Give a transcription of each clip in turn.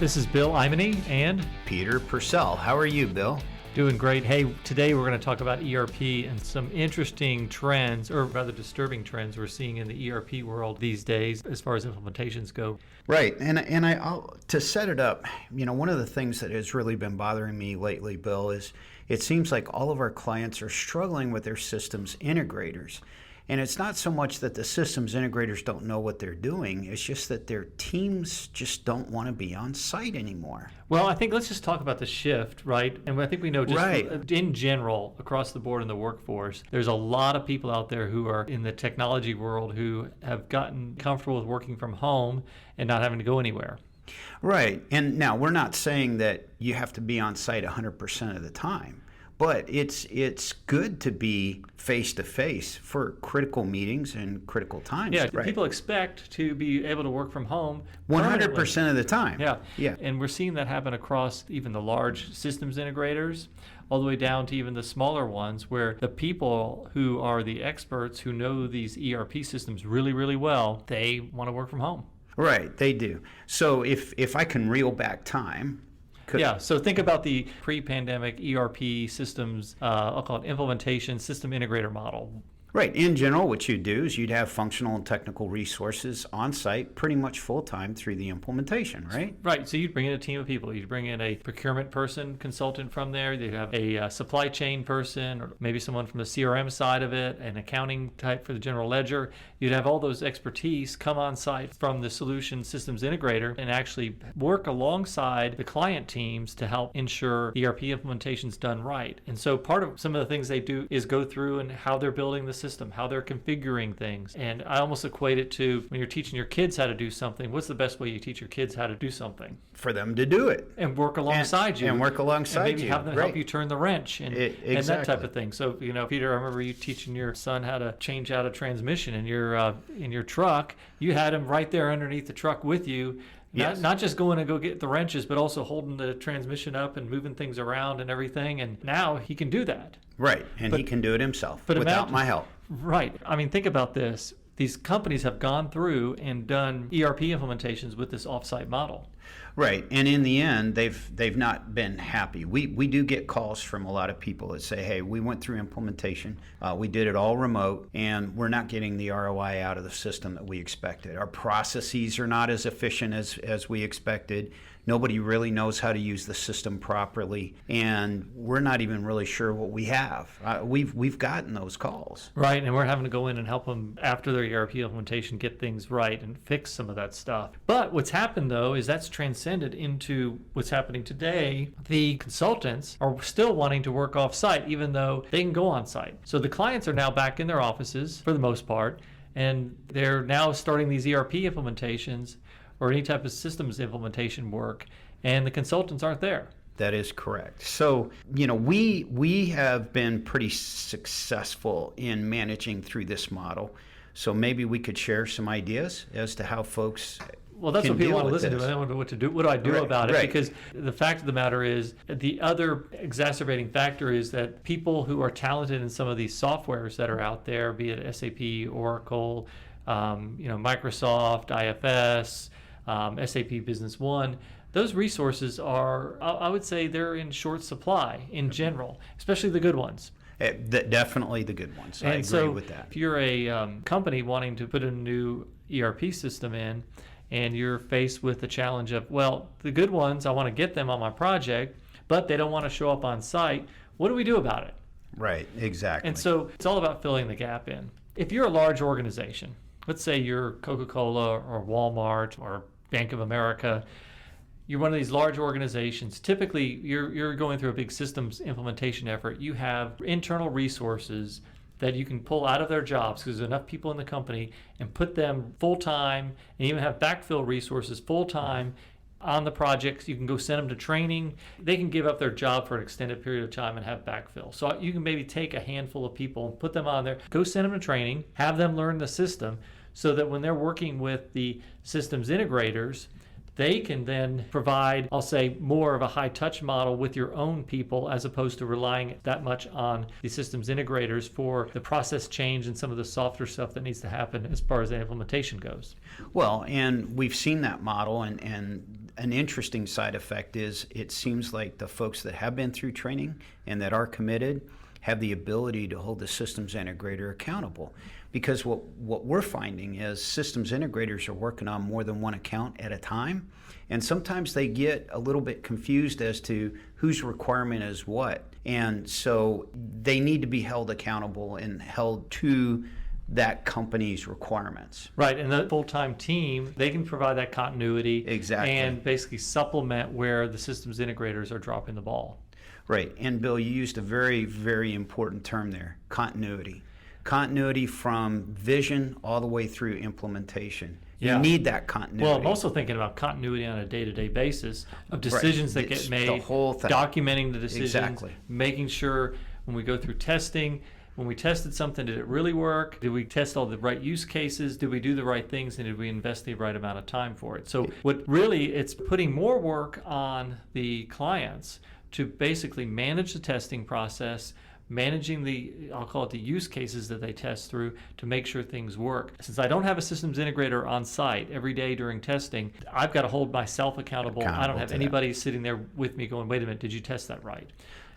This is Bill Aimone and Peter Purcell. How are you, Bill? Doing great. Hey, today we're going to talk about ERP and some interesting trends, or rather disturbing trends we're seeing in the ERP world these days as far as implementations go. Right, and to set it up, one of the things that has really been bothering me lately, Bill, is it seems like all of our clients are struggling with their systems integrators. And it's not so much that the systems integrators don't know what they're doing, it's just that their teams just don't want to be on site anymore. Well, I think let's just talk about the shift, right? And I think we know just in general, across the board in the workforce, there's a lot of people out there who are in the technology world who have gotten comfortable with working from home and not having to go anywhere. Right. And now we're not saying that you have to be on site 100% of the time. But it's good to be face-to-face for critical meetings and critical times. Yeah, right? People expect to be able to work from home 100% of the time. Yeah. And we're seeing that happen across even the large systems integrators, all the way down to even the smaller ones, where the people who are the experts who know these ERP systems really, really well, they want to work from home. Right, they do. So if I can reel back time. Yeah, so think about the pre-pandemic ERP systems, I'll call it implementation system integrator model. Right. In general, what you'd do is you'd have functional and technical resources on site pretty much full-time through the implementation, right? Right. So you'd bring in a team of people. You'd bring in a procurement person, consultant from there. You'd have a supply chain person, or maybe someone from the CRM side of it, an accounting type for the general ledger. You'd have all those expertise come on site from the solution systems integrator and actually work alongside the client teams to help ensure ERP implementation's done right. And so part of some of the things they do is go through and how they're building the system, how they're configuring things. And I almost equate it to when you're teaching your kids how to do something, what's the best way you teach your kids how to do something? For them to do it. And work alongside you. And work alongside you. And maybe have them help you turn the wrench and that type of thing. So, Peter, I remember you teaching your son how to change out a transmission in your truck. You had him right there underneath the truck with you. Not just going to go get the wrenches, but also holding the transmission up and moving things around and everything. And now he can do that. Right. And he can do it himself without my help. Right. I mean, think about this. These companies have gone through and done ERP implementations with this offsite model. Right, and in the end, they've not been happy. We do get calls from a lot of people that say, hey, we went through implementation, we did it all remote, and we're not getting the ROI out of the system that we expected. Our processes are not as efficient as we expected. Nobody really knows how to use the system properly, and we're not even really sure what we have. We've gotten those calls. Right, and we're having to go in and help them after their ERP implementation get things right and fix some of that stuff. But what's happened, though, is that's transcended into what's happening today. The consultants are still wanting to work off-site, even though they can go on-site. So the clients are now back in their offices, for the most part, and they're now starting these ERP implementations or any type of systems implementation work, and the consultants aren't there. That is correct. So, we have been pretty successful in managing through this model. So maybe we could share some ideas as to how folks Well, that's what people want to listen to. They don't know what to do. What do I do about it? Right. Because the fact of the matter is, the other exacerbating factor is that people who are talented in some of these softwares that are out there, be it SAP, Oracle, Microsoft, IFS, SAP Business One, those resources are, I would say, they're in short supply in general, especially the good ones. Definitely the good ones. I agree with that. If you're a company wanting to put a new ERP system in, and you're faced with the challenge of, well, the good ones, I want to get them on my project, but they don't want to show up on site, what do we do about it? Right, exactly. And so it's all about filling the gap in. If you're a large organization, let's say you're Coca-Cola or Walmart or Bank of America, you're one of these large organizations. Typically, you're going through a big systems implementation effort. You have internal resources that you can pull out of their jobs because there's enough people in the company and put them full-time and even have backfill resources full-time on the projects. You can go send them to training. They can give up their job for an extended period of time and have backfill. So you can maybe take a handful of people and put them on there, go send them to training, have them learn the system so that when they're working with the systems integrators, they can then provide, I'll say, more of a high-touch model with your own people as opposed to relying that much on the systems integrators for the process change and some of the softer stuff that needs to happen as far as the implementation goes. Well, and we've seen that model, and an interesting side effect is it seems like the folks that have been through training and that are committed have the ability to hold the systems integrator accountable. Because what we're finding is systems integrators are working on more than one account at a time. And sometimes they get a little bit confused as to whose requirement is what. And so they need to be held accountable and held to that company's requirements. Right, and the full-time team, they can provide that continuity. Exactly. And basically supplement where the systems integrators are dropping the ball. Right, and Bill, you used a very, very important term there, continuity. Continuity from vision all the way through implementation. Yeah. You need that continuity. Well, I'm also thinking about continuity on a day-to-day basis of decisions that It's get made, the whole thing. documenting the decisions, Exactly. making sure when we go through testing, when we tested something, did it really work? Did we test all the right use cases? Did we do the right things? And did we invest the right amount of time for it? So what really, it's putting more work on the clients to basically manage the testing process, managing I'll call it the use cases that they test through to make sure things work. Since I don't have a systems integrator on site every day during testing, I've got to hold myself accountable. I don't have anybody sitting there with me going, wait a minute, did you test that right?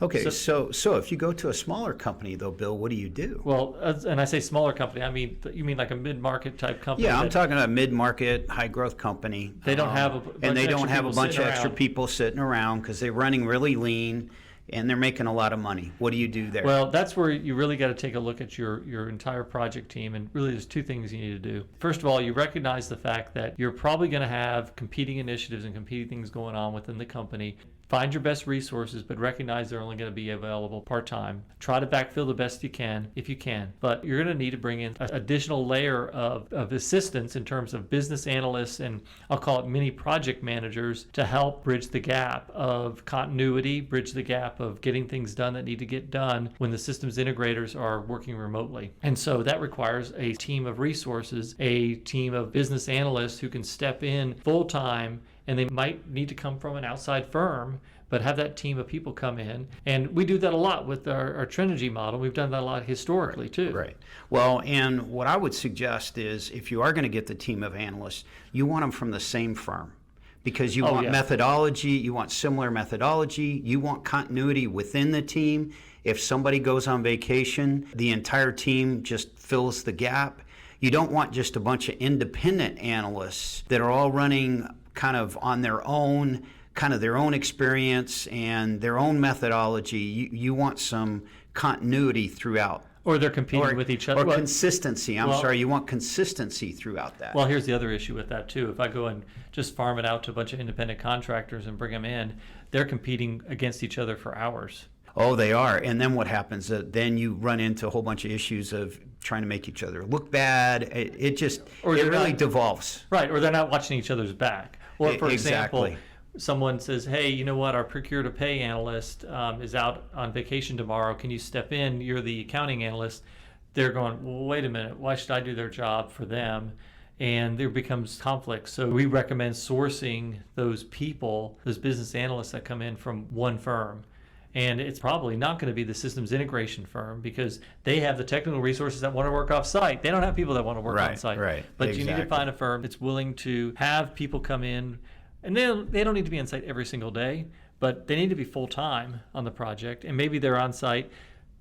Okay, so if you go to a smaller company though, Bill, what do you do? Well, and I say smaller company, I mean, you mean like a mid-market type company? Yeah, I'm talking about a mid-market, high-growth company. They don't have a bunch of extra people sitting around because they're running really lean and they're making a lot of money. What do you do there? Well, that's where you really got to take a look at your entire project team, and really there's two things you need to do. First of all, you recognize the fact that you're probably going to have competing initiatives and competing things going on within the company. Find your best resources, but recognize they're only going to be available part-time. Try to backfill the best you can, if you can. But you're going to need to bring in an additional layer of assistance in terms of business analysts and I'll call it mini project managers to help bridge the gap of continuity, bridge the gap of getting things done that need to get done when the systems integrators are working remotely. And so that requires a team of resources, a team of business analysts who can step in full-time, and they might need to come from an outside firm, but have that team of people come in. And we do that a lot with our Trinergy model. We've done that a lot historically too. Right. Well, and what I would suggest is if you are going to get the team of analysts, you want them from the same firm. Because you want methodology, you want similar methodology, you want continuity within the team. If somebody goes on vacation, the entire team just fills the gap. You don't want just a bunch of independent analysts that are all running kind of on their own, kind of their own experience and their own methodology. You want some continuity throughout. Or they're competing with each other. Or consistency. You want consistency throughout that. Well, here's the other issue with that too. If I go and just farm it out to a bunch of independent contractors and bring them in, they're competing against each other for hours. Oh, they are. And then what happens? Then you run into a whole bunch of issues of trying to make each other look bad. It really devolves. Right, or they're not watching each other's back. Or, for Exactly. example, someone says, hey, you know what, our procure-to-pay analyst is out on vacation tomorrow. Can you step in? You're the accounting analyst. They're going, well, wait a minute. Why should I do their job for them? And there becomes conflict. So we recommend sourcing those people, those business analysts that come in from one firm. And it's probably not going to be the systems integration firm because they have the technical resources that want to work off site. They don't have people that want to work on site. Right. But you need to find a firm that's willing to have people come in. And they don't need to be on site every single day, but they need to be full time on the project. And maybe they're on site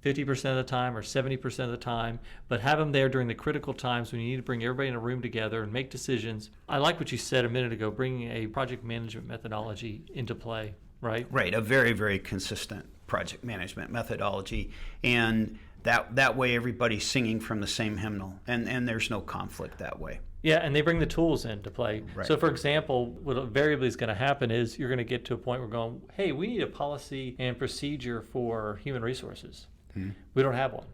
50% of the time or 70% of the time, but have them there during the critical times when you need to bring everybody in a room together and make decisions. I like what you said a minute ago, bringing a project management methodology into play. Right. Right. A very, very consistent project management methodology. And that way everybody's singing from the same hymnal and there's no conflict that way. Yeah, and they bring the tools into play. Right. So, for example, what invariably is going to happen is you're going to get to a point where we're going, hey, we need a policy and procedure for human resources. We don't have one.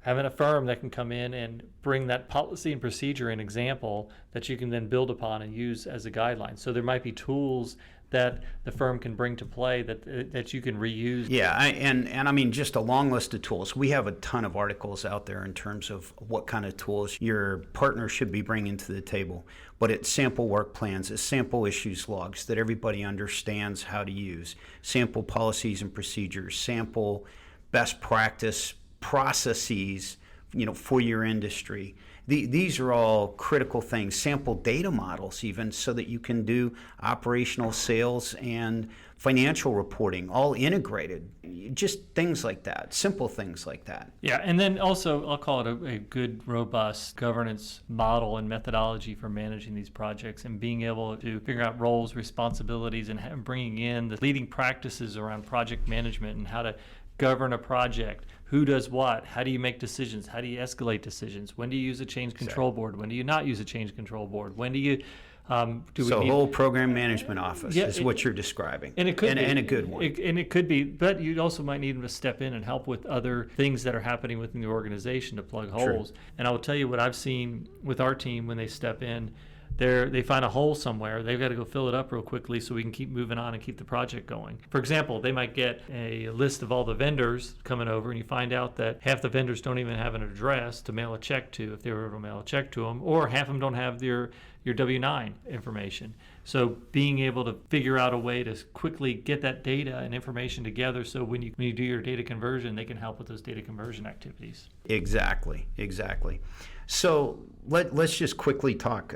Having a firm that can come in and bring that policy and procedure an example that you can then build upon and use as a guideline. So there might be tools that the firm can bring to play that you can reuse. Yeah, and I mean, just a long list of tools. We have a ton of articles out there in terms of what kind of tools your partner should be bringing to the table. But it's sample work plans, it's sample issues logs that everybody understands how to use, sample policies and procedures, sample best practice processes, for your industry. These are all critical things. Sample data models even, so that you can do operational, sales, and financial reporting, all integrated. Just things like that, simple things like that. Yeah, and then also I'll call it a good, robust governance model and methodology for managing these projects and being able to figure out roles, responsibilities, and bringing in the leading practices around project management and how to govern a project. Who does what? How do you make decisions? How do you escalate decisions? When do you use a change control board? When do you not use a change control board? When do you whole program management office is what you're describing, and it could be a good one. And it could be, but you also might need to step in and help with other things that are happening within the organization to plug holes. True. And I will tell you what I've seen with our team when they step in. They find a hole somewhere. They've got to go fill it up real quickly so we can keep moving on and keep the project going. For example, they might get a list of all the vendors coming over, and you find out that half the vendors don't even have an address to mail a check to if they were able to mail a check to them, or half of them don't have your W-9 information. So being able to figure out a way to quickly get that data and information together so when you do your data conversion, they can help with those data conversion activities. Exactly. So let's just quickly talk.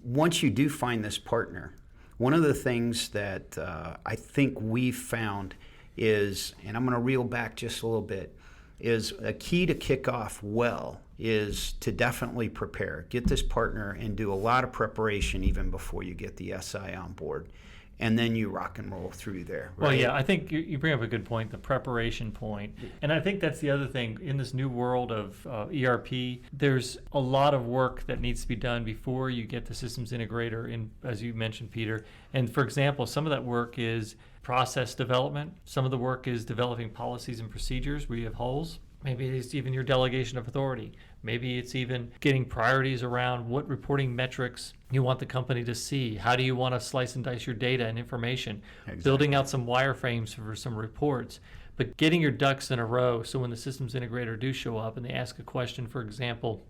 Once you do find this partner, one of the things that I think we've found is, and I'm going to reel back just a little bit, is a key to kick off well is to definitely prepare. Get this partner and do a lot of preparation even before you get the SI on board. And then you rock and roll through there. Right? Well, yeah, I think you bring up a good point, the preparation point. And I think that's the other thing. In this new world of ERP, there's a lot of work that needs to be done before you get the systems integrator in, as you mentioned, Peter. And for example, some of that work is process development. Some of the work is developing policies and procedures where you have holes. Maybe it's even your delegation of authority. Maybe it's even getting priorities around what reporting metrics you want the company to see. How do you want to slice and dice your data and information? Exactly. Building out some wireframes for some reports. But getting your ducks in a row so when the systems integrator do show up and they ask a question, for example,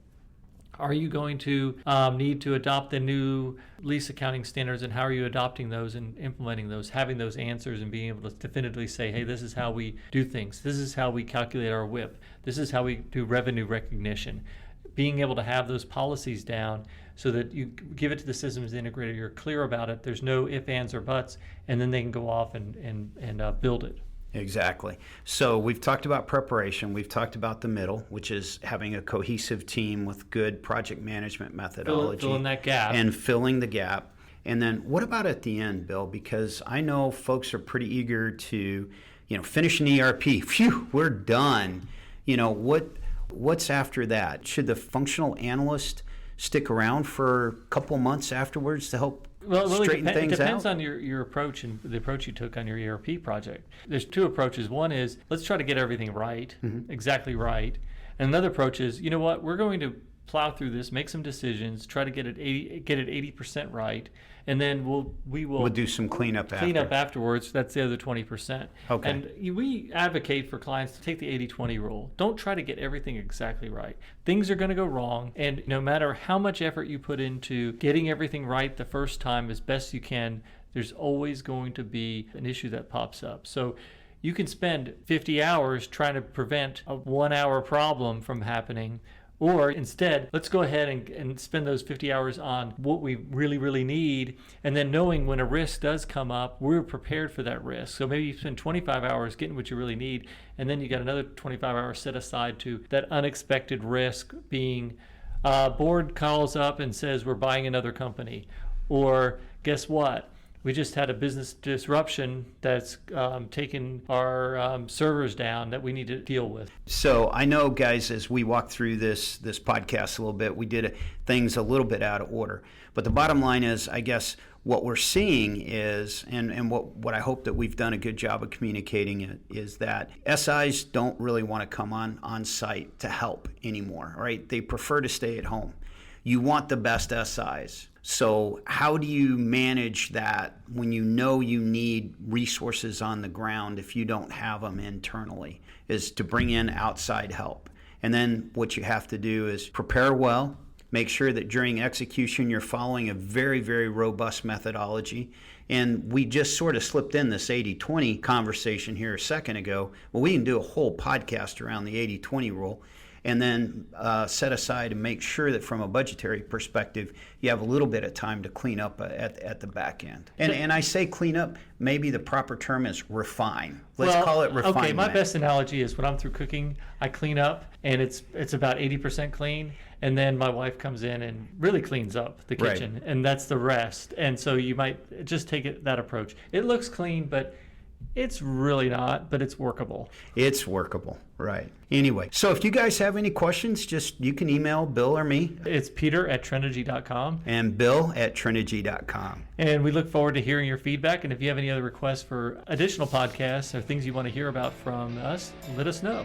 are you going to need to adopt the new lease accounting standards, and how are you adopting those and implementing those, having those answers and being able to definitively say, hey, this is how we do things. This is how we calculate our WIP. This is how we do revenue recognition. Being able to have those policies down so that you give it to the systems integrator, you're clear about it, there's no ifs, ands, or buts, and then they can go off and build it. Exactly. So we've talked about preparation. We've talked about the middle, which is having a cohesive team with good project management methodology. Filling that gap. And filling the gap. And then what about at the end, Bill? Because I know folks are pretty eager to, finish an ERP. Phew, we're done. What's after that? Should the functional analyst stick around for a couple months afterwards to help straighten things out? It depends on your approach and the approach you took on your ERP project. There's two approaches. One is, let's try to get everything right, exactly right. And another approach is, you know what, we're going to plow through this, make some decisions, try to get it 80% right, and then we'll do some cleanup afterwards. That's the other 20%. Okay. And we advocate for clients to take the 80-20 rule. Don't try to get everything exactly right. Things are going to go wrong, and no matter how much effort you put into getting everything right the first time as best you can, there's always going to be an issue that pops up. So you can spend 50 hours trying to prevent a 1-hour problem from happening. Or instead, let's go ahead and spend those 50 hours on what we really, really need, and then knowing when a risk does come up, we're prepared for that risk. So maybe you spend 25 hours getting what you really need, and then you got another 25 hours set aside to that unexpected risk being board calls up and says we're buying another company. Or guess what? We just had a business disruption that's taken our servers down that we need to deal with. So I know, guys, as we walk through this podcast a little bit, we did things a little bit out of order. But the bottom line is, I guess, what we're seeing is, and what I hope that we've done a good job of communicating it, is that SIs don't really want to come on site to help anymore, right? They prefer to stay at home. You want the best SIs. So how do you manage that when you know you need resources on the ground if you don't have them internally, is to bring in outside help. And then what you have to do is prepare well, make sure that during execution you're following a very, very robust methodology. And we just sort of slipped in this 80-20 conversation here a second ago. Well, we can do a whole podcast around the 80-20 rule. and then set aside and make sure that from a budgetary perspective, you have a little bit of time to clean up at the back end. And I say clean up, maybe the proper term is refine. Let's call it refinement. Okay, my best analogy is when I'm through cooking, I clean up, and it's about 80% clean, and then my wife comes in and really cleans up the kitchen, Right. and that's the rest. And so you might just take that approach. It looks clean, but it's really not, but it's workable. It's workable, right. Anyway, so if you guys have any questions, you can email Bill or me. It's peter@trinergy.com. And bill@trinergy.com. And we look forward to hearing your feedback. And if you have any other requests for additional podcasts or things you want to hear about from us, let us know.